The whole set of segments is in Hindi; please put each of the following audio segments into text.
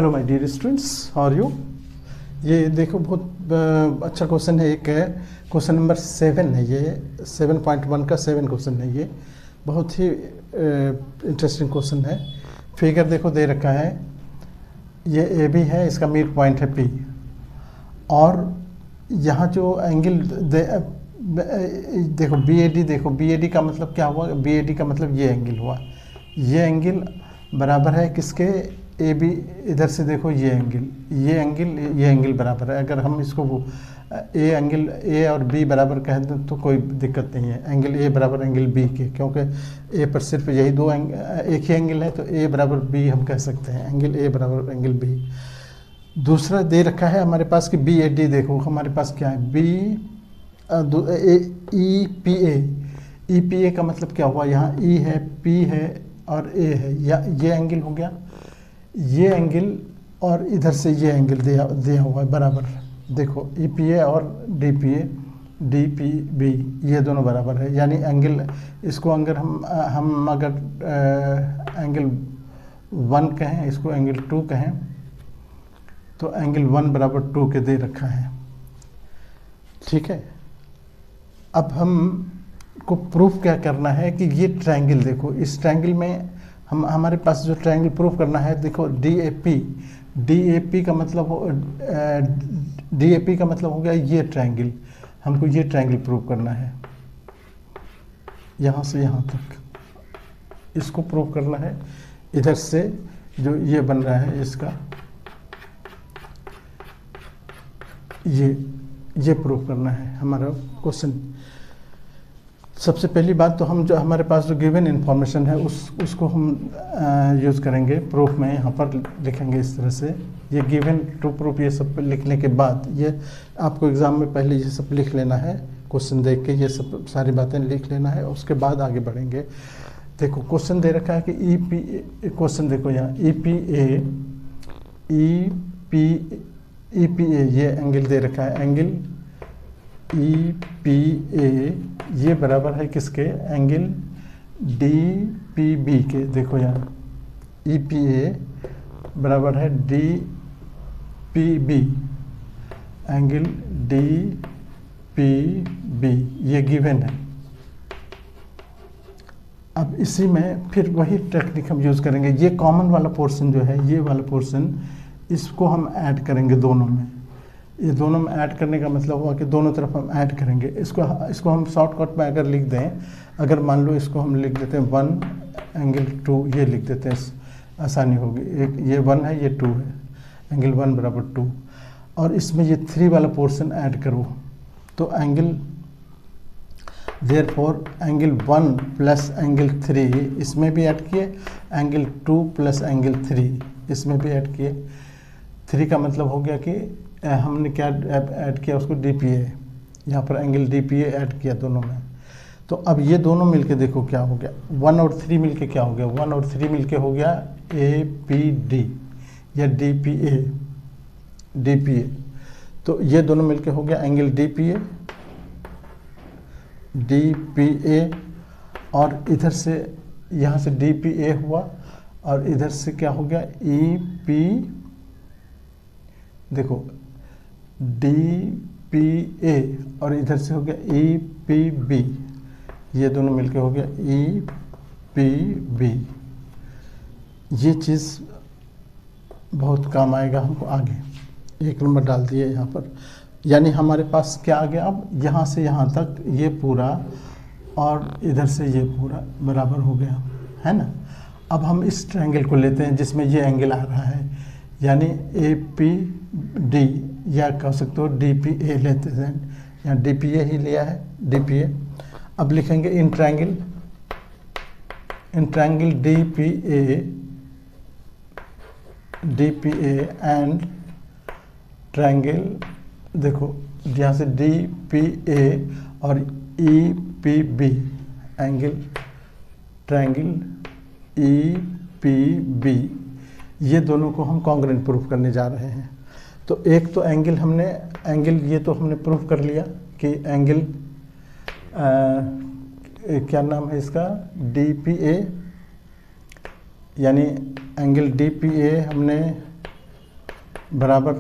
Hello my dear students, how are you. ये देखो बहुत अच्छा क्वेश्चन है। एक है क्वेश्चन नंबर 7 है, ये 7.1 का 7 क्वेश्चन है। ये बहुत ही इंटरेस्टिंग क्वेश्चन है। फिगर देखो दे रखा है, ये ए बी है, इसका मिड पॉइंट है पी, और यहाँ जो एंगल देखो बी ए डी, देखो बी ए डी का मतलब क्या हुआ, बी ए डी का मतलब ये एंगल हुआ। ये एंगल बराबर है किसके, ए बी, इधर से देखो ये एंगल बराबर है। अगर हम इसको ए एंगल ए और बी बराबर कह दें तो कोई दिक्कत नहीं है, एंगल ए बराबर एंगल बी के, क्योंकि ए पर सिर्फ यही दो एक ही एंगल है, तो ए बराबर बी हम कह सकते हैं, एंगल ए बराबर एंगल बी। दूसरा दे रखा है हमारे पास कि बी ए डी, देखो हमारे पास क्या है, B E P A. E P A का मतलब क्या हुआ, यहाँ ई है, पी है और ए है, या ये एंगल हो गया, ये एंगल और इधर से ये एंगल दिया हुआ है बराबर। देखो ई पी ए और D P A, D P B, ये दोनों बराबर है। यानी एंगल, इसको अगर हम अगर एंगल 1 कहें, इसको एंगल 2 कहें, तो एंगल 1 बराबर 2 के दे रखा है। ठीक है, अब हम को प्रूफ क्या करना है कि ये ट्रायंगल, देखो इस ट्रायंगल में हमारे पास जो ट्रायंगल प्रूफ करना है, देखो डी ए पी का मतलब हो गया ये ट्रायंगल। हमको ये ट्रायंगल प्रूफ करना है, यहाँ से यहाँ तक इसको प्रूफ करना है। इधर से जो ये बन रहा है इसका, ये प्रूफ करना है हमारा क्वेश्चन। सबसे पहली बात तो हम जो हमारे पास जो गिवन इन्फॉर्मेशन है उसको हम यूज़ करेंगे प्रूफ में। यहाँ पर लिखेंगे इस तरह से, ये गिवन टू प्रूफ, ये सब लिखने के बाद, ये आपको एग्ज़ाम में पहले ये सब लिख लेना है, क्वेश्चन देख के ये सब सारी बातें लिख लेना है, उसके बाद आगे बढ़ेंगे। देखो क्वेश्चन दे रखा है कि ई पी, क्वेश्चन देखो यहाँ ई पी ए ये एंगल दे रखा है, एंगल ई पी ए ये बराबर है किसके, एंगल डी पी बी के। देखो यहाँ ई पी ए बराबर है D P B, angle D P B, ये गिवन है। अब इसी में फिर वही टेक्निक हम यूज़ करेंगे। ये कॉमन वाला पोर्शन जो है, ये वाला पोर्शन, इसको हम ऐड करेंगे दोनों में। ये दोनों में ऐड करने का मतलब हुआ कि दोनों तरफ हम ऐड करेंगे। इसको हम शॉर्टकट में अगर लिख दें, अगर मान लो इसको हम लिख देते हैं 1 एंगल 2, ये लिख देते हैं, आसानी होगी। एक ये 1 है, ये 2 है, एंगल 1 बराबर 2, और इसमें ये 3 वाला पोर्शन ऐड करो, तो angle therefore angle 1 plus angle 3 इसमें भी ऐड किए, एंगल 2 प्लस एंगल 3 इसमें भी ऐड किए। 3 का मतलब हो गया कि हमने क्या ऐड किया उसको, डी पी ए, यहाँ पर एंगल डी पी ए ऐड किया दोनों में। तो अब ये दोनों मिलके देखो क्या हो गया, 1 और 3 मिलके क्या हो गया, 1 और 3 मिलके हो गया ए पी डी या डी पी ए। तो ये दोनों मिलके हो गया एंगल डी पी ए, और इधर से यहाँ से डी पी ए हुआ, और इधर से क्या हो गया ई पी, देखो डी पी ए, और इधर से हो गया ई पी बी, ये दोनों मिलके हो गया ई पी बी। ये चीज़ बहुत काम आएगा हमको आगे। 1 नंबर डाल दिए यहाँ पर, यानी हमारे पास क्या आ गया, अब यहाँ से यहाँ तक ये पूरा और इधर से ये पूरा बराबर हो गया, है ना। अब हम इस ट्रायंगल को लेते हैं जिसमें ये एंगल आ रहा है, यानी ए पी डी, या कह सकते हो डी पी ए लेते हैं, यहाँ डी पी ए ही लिया है, डी पी ए। अब लिखेंगे in triangle D P A and triangle, देखो यहाँ से डी पी ए और E P B, angle triangle E P B, ये दोनों को हम कॉन्ग्रुएंट प्रूफ करने जा रहे हैं। तो एक तो एंगल ये तो हमने प्रूफ कर लिया कि एंगल क्या नाम है इसका, डी पी ए, यानी एंगल डी पी ए हमने बराबर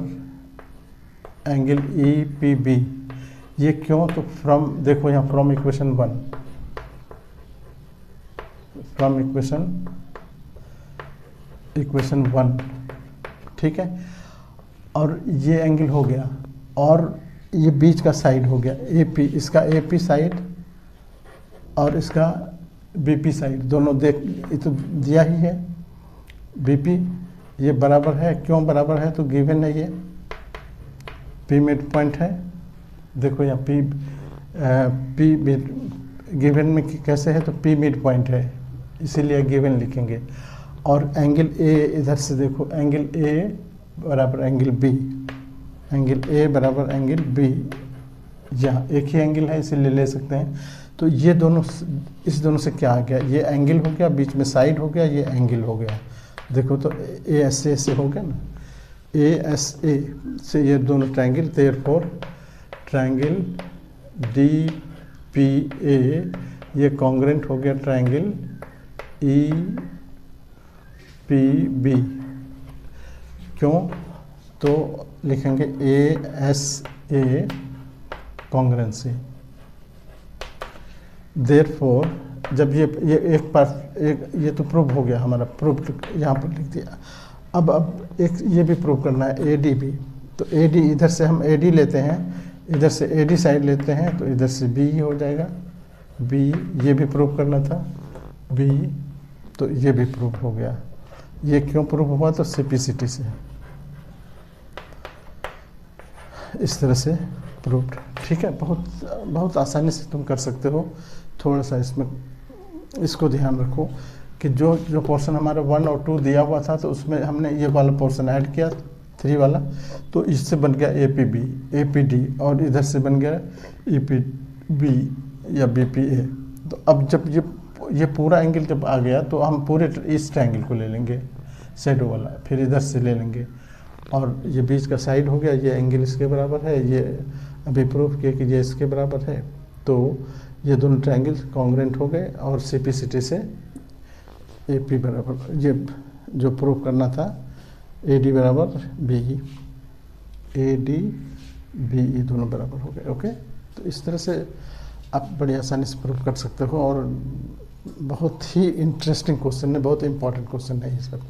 एंगल ई पी बी। ये क्यों? तो फ्रॉम, देखो यहाँ फ्रॉम इक्वेशन 1, फ्रॉम इक्वेशन 1, ठीक है। और ये एंगल हो गया, और ये बीच का साइड हो गया ए पी, इसका ए पी साइड और इसका बी पी साइड, दोनों देख, ये तो दिया ही है बी पी, ये बराबर है। क्यों बराबर है? तो गिवन है, ये पी मिड पॉइंट है। देखो यहाँ पी गिवन में कैसे है? तो पी मिड पॉइंट है, इसीलिए गिवन लिखेंगे। और एंगल ए, इधर से देखो, एंगल ए बराबर एंगल बी, एंगल ए बराबर एंगल बी, यहाँ एक ही एंगल है इसीलिए ले सकते हैं। तो ये दोनों, इस दोनों से क्या आ गया? ये एंगल हो गया, बीच में साइड हो गया, ये एंगल हो गया। देखो तो ए एस ए से हो गया ना, ए एस ए से ये दोनों triangle, therefore triangle D P ए ये कॉन्ग्रेंट हो गया ट्रायंगल ई पी बी। क्यों? तो लिखेंगे ए एस ए कॉन्ग्रेंसी। देयरफॉर जब ये एक पार्ट, ये तो प्रूव हो गया हमारा, प्रूव यहाँ पर लिख दिया। अब एक ये भी प्रूव करना है, ए डी भी। तो ए डी, इधर से हम ए डी लेते हैं, इधर से ए डी साइड लेते हैं, तो इधर से बी हो जाएगा बी। ये भी प्रूव करना था बी, तो ये भी प्रूव हो गया। ये क्यों प्रूव हुआ? तो सिंप्लिसिटी से, इस तरह से प्रूव्ड, ठीक है। बहुत आसानी से तुम कर सकते हो। थोड़ा सा इसमें इसको ध्यान रखो कि जो पोर्शन हमारा 1 और 2 दिया हुआ था, तो उसमें हमने ये वाला पोर्शन ऐड किया 3 वाला, तो इससे बन गया A P B, A P D, और इधर से बन गया ई पी बी या बी पी ए। तो अब जब ये पूरा एंगल जब आ गया, तो हम पूरे इस ट्रायंगल को ले लेंगे शेडो वाला, फिर इधर से ले लेंगे, और ये बीच का साइड हो गया, ये एंगल इसके बराबर है, ये अभी प्रूफ किया कि ये इसके बराबर है। तो ये दोनों ट्रायंगल कॉन्ग्रेंट हो गए, और सिंप्लिसिटी से ए पी बराबर, ये जो प्रूफ करना था, ए डी बराबर बी, ए डी बी, ये दोनों बराबर हो गए। ओके, तो इस तरह से आप बड़ी आसानी से प्रूफ कर सकते हो, और बहुत ही इंटरेस्टिंग क्वेश्चन है, बहुत इंपॉर्टेंट क्वेश्चन है ये सब।